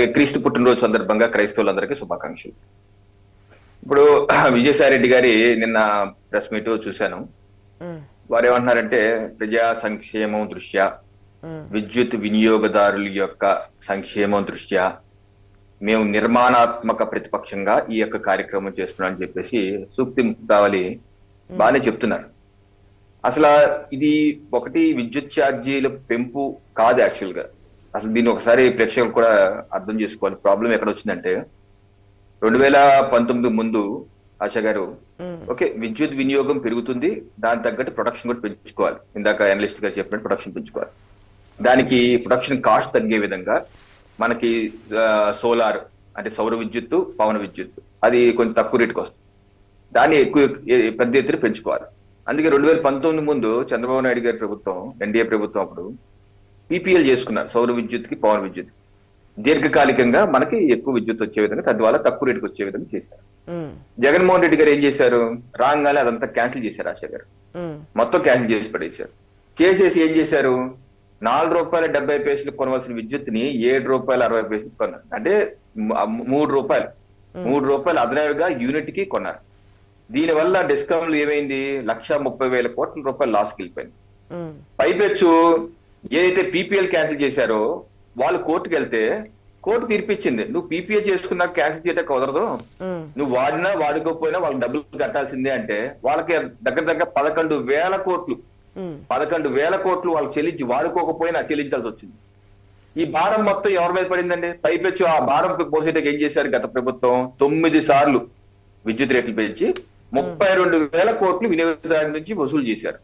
అలాగే క్రీస్తు పుట్టినరోజు సందర్భంగా క్రైస్తవులందరికీ శుభాకాంక్షలు. ఇప్పుడు విజయసాయి రెడ్డి గారి నిన్న ప్రెస్ మీట్ చూశాను. వారు ఏమంటున్నారంటే ప్రజా సంక్షేమం దృష్ట్యా, విద్యుత్ వినియోగదారుల యొక్క సంక్షేమం దృష్ట్యా మేము నిర్మాణాత్మక ప్రతిపక్షంగా ఈ యొక్క కార్యక్రమం చేస్తున్నామని చెప్పేసి సూక్తి కావాలి బాగానే చెప్తున్నారు. అసలు ఇది ఒకటి విద్యుత్ ఛార్జీల పెంపు కాదు యాక్చువల్ గా. అసలు దీన్ని ఒకసారి ప్రేక్షకులు కూడా అర్థం చేసుకోవాలి. ప్రాబ్లం ఎక్కడ వచ్చిందంటే 2019 ముందు ఆశా గారు ఓకే విద్యుత్ వినియోగం పెరుగుతుంది, దాని తగ్గట్టు ప్రొడక్షన్ కూడా పెంచుకోవాలి. ఇందాక అనలిస్ట్ గారు చెప్పినట్టు ప్రొడక్షన్ పెంచుకోవాలి. దానికి ప్రొడక్షన్ కాస్ట్ తగ్గే విధంగా మనకి సోలార్ అంటే సౌర విద్యుత్తు, పవన విద్యుత్తు అది కొంచెం తక్కువ రేటుకి వస్తుంది. దాన్ని ఎక్కువ పెద్ద ఎత్తున పెంచుకోవాలి. అందుకే 2019 ముందు చంద్రబాబు నాయుడు గారి ప్రభుత్వం, ఎన్డీఏ ప్రభుత్వం అప్పుడు పీపీఎల్ చేసుకున్నారు సౌర విద్యుత్కి, పవన విద్యుత్. దీర్ఘకాలికంగా మనకి ఎక్కువ విద్యుత్ వచ్చే విధంగా, తద్వారా తక్కువ రేటుకి వచ్చే విధంగా చేశారు. జగన్మోహన్ రెడ్డి గారు ఏం చేశారు, రాగానే అదంతా క్యాన్సిల్ చేశారు. ఆశా గారు మొత్తం క్యాన్సిల్ చేసి పడేశారు. చేసేసి ఏం చేశారు, ₹4.70 కొనవలసిన విద్యుత్ ని ₹7.60 కొన్నారు. అంటే ₹3 అదనంగా యూనిట్ కి కొన్నారు. దీనివల్ల డిస్కౌంట్లు ఏమైంది, ₹130,000 లాస్కి వెళ్ళిపోయింది. పైపెచ్చు ఏదైతే పీపీఎల్ క్యాన్సిల్ చేశారో వాళ్ళు కోర్టుకు వెళ్తే కోర్టు తీర్పిచ్చింది, నువ్వు పీపీఎల్ చేసుకున్నా క్యాన్సిల్ చేయడం కుదరదు, నువ్వు వాడినా వాడుకోకపోయినా వాళ్ళకి డబ్బులు కట్టాల్సిందే. అంటే వాళ్ళకి దగ్గర 11,000 కోట్లు వాళ్ళు చెల్లించి వాడుకోకపోయినా చెల్లించాల్సి వచ్చింది. ఈ భారం మొత్తం ఎవరి మీద పడిందండి? పైపెచ్చు ఆ భారం పోసేటకి ఏం చేశారు గత ప్రభుత్వం, 9 సార్లు విద్యుత్ రేట్లు పెంచి 32,000 కోట్లు వినియోగదారుల నుంచి వసూలు చేశారు.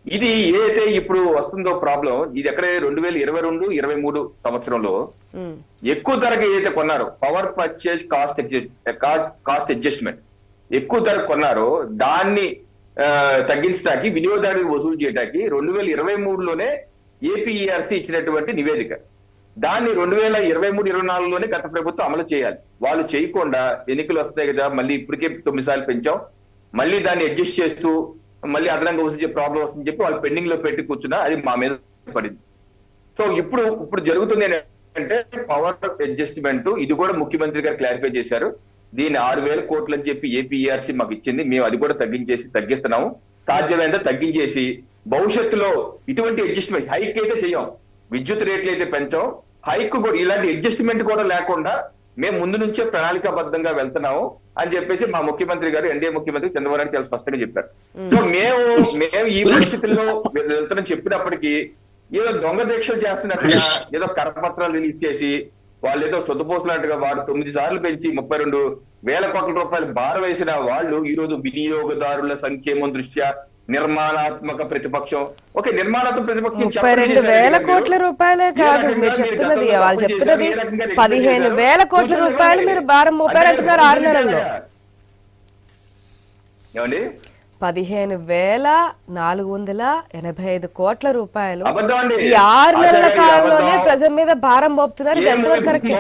ఇది ఏదైతే ఇప్పుడు వస్తుందో ప్రాబ్లం, ఇది ఎక్కడే 2022-23 సంవత్సరంలో ఎక్కువ ధరకి ఏదైతే కొన్నారో పవర్ పర్చేజ్ కాస్ట్ అడ్జస్ట్మెంట్ ఎక్కువ ధరకు కొన్నారో దాన్ని తగ్గించడానికి, వినియోగదారులకు వసూలు చేయడానికి 2023లోనే ఏపీఈఆర్సీ ఇచ్చినటువంటి నివేదిక. దాన్ని 2023-24లోనే గత ప్రభుత్వం అమలు చేయాలి. వాళ్ళు చేయకుండా ఎన్నికలు వస్తాయి కదా, మళ్ళీ ఇప్పటికే 9 సార్లు పెంచాం, మళ్ళీ దాన్ని అడ్జస్ట్ చేస్తూ మళ్ళీ అదనంగా వసూలు ప్రాబ్లం వస్తుందని చెప్పి వాళ్ళు పెండింగ్ లో పెట్టి కూర్చున్నా అది మా మీద పడింది. సో ఇప్పుడు జరుగుతుంది ఏంటంటే పవర్ అడ్జస్ట్మెంట్, ఇది కూడా ముఖ్యమంత్రి గారు క్లారిఫై చేశారు. దీన్ని 6,000 కోట్లు అని చెప్పి ఏపీఆర్సీ మాకు ఇచ్చింది, మేము అది కూడా తగ్గిస్తున్నాము. సాధ్యమైనంత తగ్గించేసి భవిష్యత్తులో ఇటువంటి అడ్జస్ట్మెంట్ హైక్ అయితే చెయ్యం, విద్యుత్ రేట్లు అయితే పెంచాం, హైక్ కూడా ఇలాంటి అడ్జస్ట్మెంట్ కూడా లేకుండా మేము ముందు నుంచే ప్రణాళికాబద్ధంగా వెళ్తున్నాము అని చెప్పేసి మా ముఖ్యమంత్రి గారు, ఎన్డీఏ ముఖ్యమంత్రి చంద్రబాబు నాయుడు చాలా స్పష్టంగా చెప్పారు. సో మేము ఈ పరిస్థితుల్లో వెళ్తామని చెప్పినప్పటికీ ఏదో దొంగ దీక్షలు చేస్తున్నట్టుగా, ఏదో కరపత్రాలు రిలీజ్ చేసి వాళ్ళు ఏదో సొద్దుపోతున్నట్టుగా వాడు 9 సార్లు పెంచి 32,000 కోట్ల రూపాయలు భారం వేసిన వాళ్ళు ఈ రోజు వినియోగదారుల సంక్షేమం దృష్ట్యా నిర్మాణాత్మక ప్రతిపక్షం. ఓకే, నిర్మాణాత్మక ప్రతిపక్షం 32,000 కోట్ల రూపాయలే కాదు మీరు చెప్తున్నది, వాళ్ళు చెప్తున్నది 15,000 కోట్ల రూపాయలు మీరు భారం మోపారు అంటున్నారు 6 నెలల్లో. ఏమండి, 15,485 కోట్ల రూపాయలు ఈ 6 నెలల కాలంలోనే ప్రజల మీద భారం మోపుతున్నారు. ఇది ఎంతవరకు కరెక్ట్?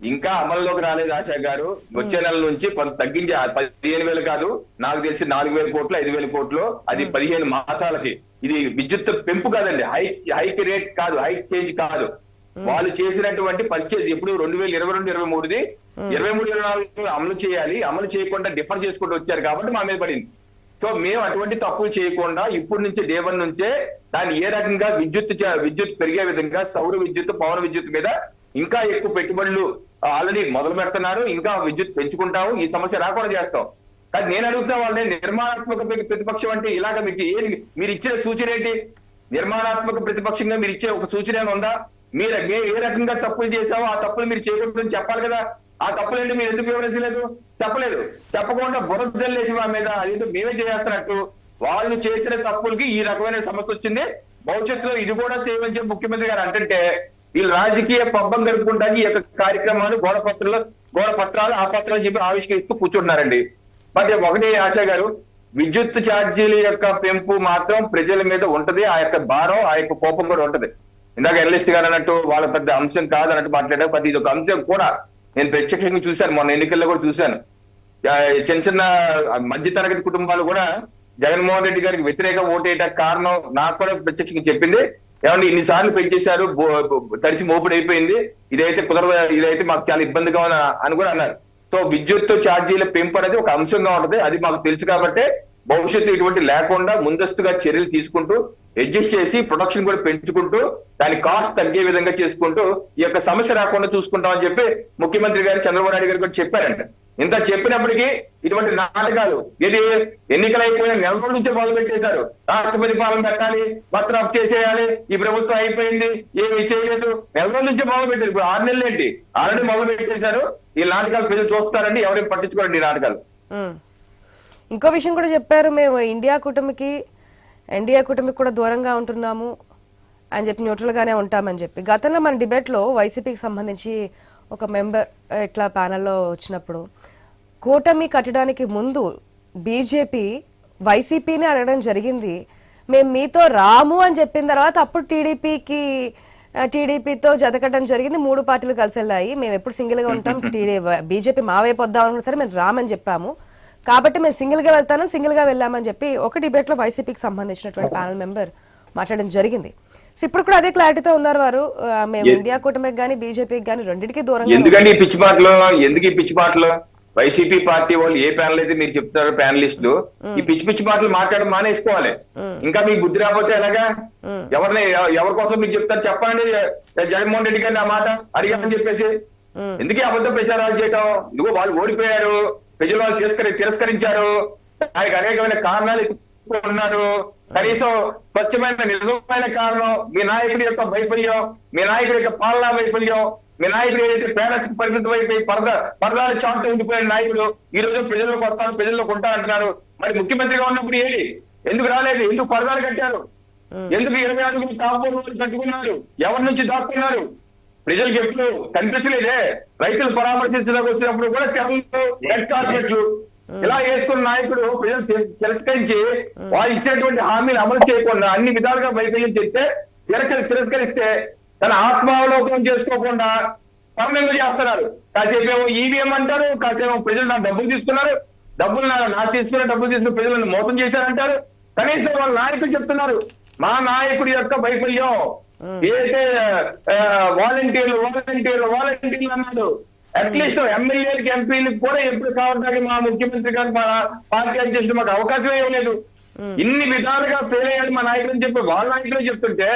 ఇంకా అమల్లోకి రాలేదు ఆశా గారు. వచ్చే నెల నుంచి కొంత తగ్గించి 15,000 కాదు, నాకు తెలిసి 4,000 కోట్లు 5,000 కోట్లు, అది 15 మాసాలకి. ఇది విద్యుత్ పెంపు కాదండి, హైక్ రేట్ కాదు, హైక్ చేంజ్ కాదు. వాళ్ళు చేసినటువంటి పర్చేజ్ ఇప్పుడు 2022-23ది 23-24 అమలు చేయాలి, అమలు చేయకుండా డిఫర్ చేసుకుంటూ వచ్చారు కాబట్టి మా మీద పడింది. సో మేము అటువంటి తప్పులు చేయకుండా ఇప్పటి నుంచి డే 1 నుంచే దాన్ని ఏ రకంగా విద్యుత్ పెరిగే విధంగా సౌర విద్యుత్, పవన విద్యుత్ మీద ఇంకా ఎక్కువ పెట్టుబడులు ఆల్రెడీ మొదలు పెడుతున్నారు, ఇంకా విద్యుత్ పెంచుకుంటాము, ఈ సమస్య రాకుండా చేస్తాం. కానీ నేను అడుగుతున్నా వాళ్ళని, నిర్మాణాత్మక ప్రతిపక్షం అంటే ఇలాగ మీరు ఇచ్చిన సూచన ఏంటి? నిర్మాణాత్మక ప్రతిపక్షంగా మీరు ఇచ్చే ఒక సూచన ఉందా? మీరు ఏ రకంగా తప్పులు చేశావో ఆ తప్పులు మీరు చేయకూడదని చెప్పాలి కదా. ఆ తప్పులు ఏంటి మీరు ఎందుకు వివరించలేదు? చెప్పలేదు. చెప్పకుండా బురద జల్లేసి మా మీద అదేంటో మేమే చేస్తున్నట్టు వాళ్ళు చేసిన తప్పులకి ఈ రకమైన సమస్య వచ్చింది. భవిష్యత్తులో ఇది కూడా చేయమని చెప్పి ముఖ్యమంత్రి గారు అంటుంటే వీళ్ళు రాజకీయ పబ్బం గడుపుకుంటానికి ఈ యొక్క కార్యక్రమాలు గోడ పత్రాలు ఆ పత్రాలు చెప్పి ఆవిష్కరిస్తూ కూర్చుంటున్నారండి. బట్ ఒకటి ఆశా గారు, విద్యుత్ ఛార్జీల యొక్క పెంపు మాత్రం ప్రజల మీద ఉంటది, ఆ యొక్క భారం, ఆ యొక్క కోపం కూడా ఉంటది. ఇందాక అనలిస్ట్ గారు అన్నట్టు వాళ్ళ పెద్ద అంశం కాదన్నట్టు మాట్లాడారు. ప్రతి ఇది ఒక అంశం కూడా నేను ప్రత్యక్షంగా చూశాను, మొన్న ఎన్నికల్లో కూడా చూశాను. చిన్న మధ్య తరగతి కుటుంబాలు కూడా జగన్మోహన్ రెడ్డి గారికి వ్యతిరేక ఓటేయడానికి కారణం నాకు కూడా ప్రత్యక్షంగా చెప్పింది ఏమంటే ఇన్నిసార్లు పెంచేశారు, తడిచి మోపుడు అయిపోయింది, ఇదైతే కుదరదు, ఇదైతే మాకు చాలా ఇబ్బందిగా అని కూడా అన్నారు. సో విద్యుత్ ఛార్జీల పెంపు అనేది ఒక అంశంగా ఉంటుంది, అది మాకు తెలుసు కాబట్టి భవిష్యత్తు ఇటువంటి లేకుండా ముందస్తుగా చర్యలు తీసుకుంటూ అడ్జస్ట్ చేసి ప్రొడక్షన్ కూడా పెంచుకుంటూ దాని కాస్ట్ తగ్గే విధంగా చేసుకుంటూ ఈ యొక్క సమస్య రాకుండా చూసుకుంటామని చెప్పి ముఖ్యమంత్రి గారు చంద్రబాబు నాయుడు గారు కూడా చెప్పారంట. ఇంత చెప్పినప్పటికీ ఇటువంటి నాటకాలు, ఇది ఎన్నికలు అయిపోయిన నెల రోజుల నుంచే మొదలు పెట్టేశారు. రాష్ట్రపతి పాలన పెట్టాలి, బర్త్ ఆఫ్ చేసేయాలి, ఈ ప్రభుత్వం అయిపోయింది, ఏమి చేయలేదు, నెల రోజుల నుంచే మొదలు పెట్టారు. ఇప్పుడు 6 నెలలు ఏంటి, ఆల్రెడీ మొదలు పెట్టేశారు. ఈ నాటకాలు ప్రజలు చూస్తారండి, ఎవరైనా పట్టించుకోరండి ఈ నాటకాలు. ఇంకో విషయం కూడా చెప్పారు, మేము ఎన్డీఏ కూటమికి కూడా దూరంగా ఉంటున్నాము అని చెప్పి, న్యూట్రల్ గానే ఉంటామని చెప్పి. గతంలో మన డిబేట్ లో వైసీపీకి సంబంధించి ఒక మెంబర్ ఇట్లా ప్యానెల్లో వచ్చినప్పుడు కూటమి కట్టడానికి ముందు బీజేపీ వైసీపీని అడగడం జరిగింది, మేము మీతో రాము అని చెప్పిన తర్వాత అప్పుడు టీడీపీతో జతకట్టడం జరిగింది. 3 పార్టీలు కలిసి వెళ్ళాయి, మేము ఎప్పుడు సింగిల్ గా ఉంటాం, బీజేపీ మా వైపు వద్దామన్నా సరే మేము రామని చెప్పాము, కాబట్టి మేము సింగిల్ గా వెళ్తాను, సింగిల్ గా వెళ్ళామని చెప్పి ఒక డిబేట్ లో వైసీపీకి సంబంధించినటువంటి ప్యానెల్ మెంబర్ మాట్లాడడం జరిగింది. సో ఇప్పుడు కూడా అదే క్లారిటీతో ఉన్నారు వారు, మేము ఇండియా కూటమికి గానీ బీజేపీకి గానీ రెండింటికి దూరంగా. ఎందుకండి ఈ పిచ్చి మాటలు వైసీపీ పార్టీ వాళ్ళు ఏ ప్యానల్ అయితే మీరు చెప్తారో ప్యానలిస్టులు ఈ పిచ్చి మాటలు మాట్లాడడం మానేసుకోవాలి. ఇంకా మీకు బుద్ధి రాకపోతే ఎలాగా, ఎవరి కోసం మీకు చెప్తారు చెప్పండి. జగన్మోహన్ రెడ్డి గారిని ఆ మాట అడిగామని చెప్పేసి ఎందుకే అబద్ధ ప్రచారాలు చేయటం? ఇదిగో వాళ్ళు ఓడిపోయారు, ప్రజలు వాళ్ళు తిరస్కరించారు, దానికి అనేకమైన కారణాలు ఉన్నారు. కనీసం స్వచ్ఛమైన నిజమైన కారణం మీ నాయకుడి యొక్క వైఫల్యం, మీ నాయకుడి యొక్క పాలనా వైఫల్యం, మీ నాయకుడు ఏదైతే పేదలకు పరిమితం అయిపోయి పరదాలు చాటుతూ ఉండిపోయిన నాయకుడు ఈ రోజు ప్రజల్లోకి వస్తాను, ప్రజల్లోకి ఉంటానంటున్నారు. మరి ముఖ్యమంత్రిగా ఉన్నప్పుడు ఏది, ఎందుకు రాలేదు, ఎందుకు పరదాలు కట్టారు, ఎందుకు 20 అడుగులు కాంపౌండ్ కట్టుకున్నారు, ఎవరి నుంచి దాక్కున్నారు? ప్రజలకు ఎప్పుడు కనిపించలేదే. రైతులు పరామర్శించడానికి వచ్చినప్పుడు కూడా తెరలు, రెడ్ కార్పెట్లు ఇలా వేసుకున్న నాయకుడు ప్రజలు తిరస్కరించి వాళ్ళు ఇచ్చినటువంటి హామీలు అమలు చేయకుండా అన్ని విధాలుగా వైఫల్యం చెప్తే తిరస్కరిస్తే తన ఆత్మావలోకనం చేసుకోకుండా పర్మనెంట్ చేస్తున్నారు. కాసేపేమో ఈవీఎం అంటారు, కాసేమో ప్రజలు నా డబ్బులు తీసుకున్నారు, డబ్బులు తీసుకున్న ప్రజలను మోసం చేశారంటారు. కనీసం వాళ్ళ నాయకులు చెప్తున్నారు మా నాయకుడి యొక్క వైఫల్యం ఏదైతే వాలంటీర్లు అన్నాడు. అట్లీస్ట్ ఎమ్మెల్యేలకి ఎంపీలకు కూడా ఎప్పుడు కావడానికి మా ముఖ్యమంత్రి గారు మా పార్టీ అధ్యక్షుడు మాకు అవకాశమే ఇవ్వలేదు. ఇన్ని విధాలుగా ఫెయిల్ అయ్యాడు మా నాయకుడు అని చెప్పి వాళ్ళ నాయకులు చెప్తుంటే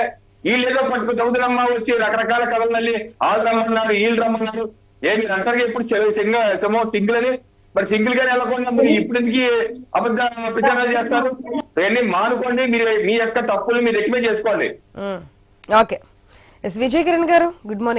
వీళ్ళేదో పట్టుకు చదువురమ్మ వచ్చి రకరకాల కథలు మళ్ళీ వాళ్ళు రమ్మన్నారు, వీళ్ళు రమ్మన్నారు. మీరు అంటారు ఎప్పుడు సింగిల్ అని, మరి సింగిల్ గానే వెళ్ళకుండా మరి ఇప్పుడు ఎందుకు అబద్ధ ప్రచారాలు చేస్తారు? ఇవన్నీ మానుకోండి, మీరు మీ యొక్క తప్పులు మీరు ఎక్కువ చేసుకోండి. ఓకే, ఎస్ విజయ్ కిరణ్ గారు, గుడ్ మార్నింగ్.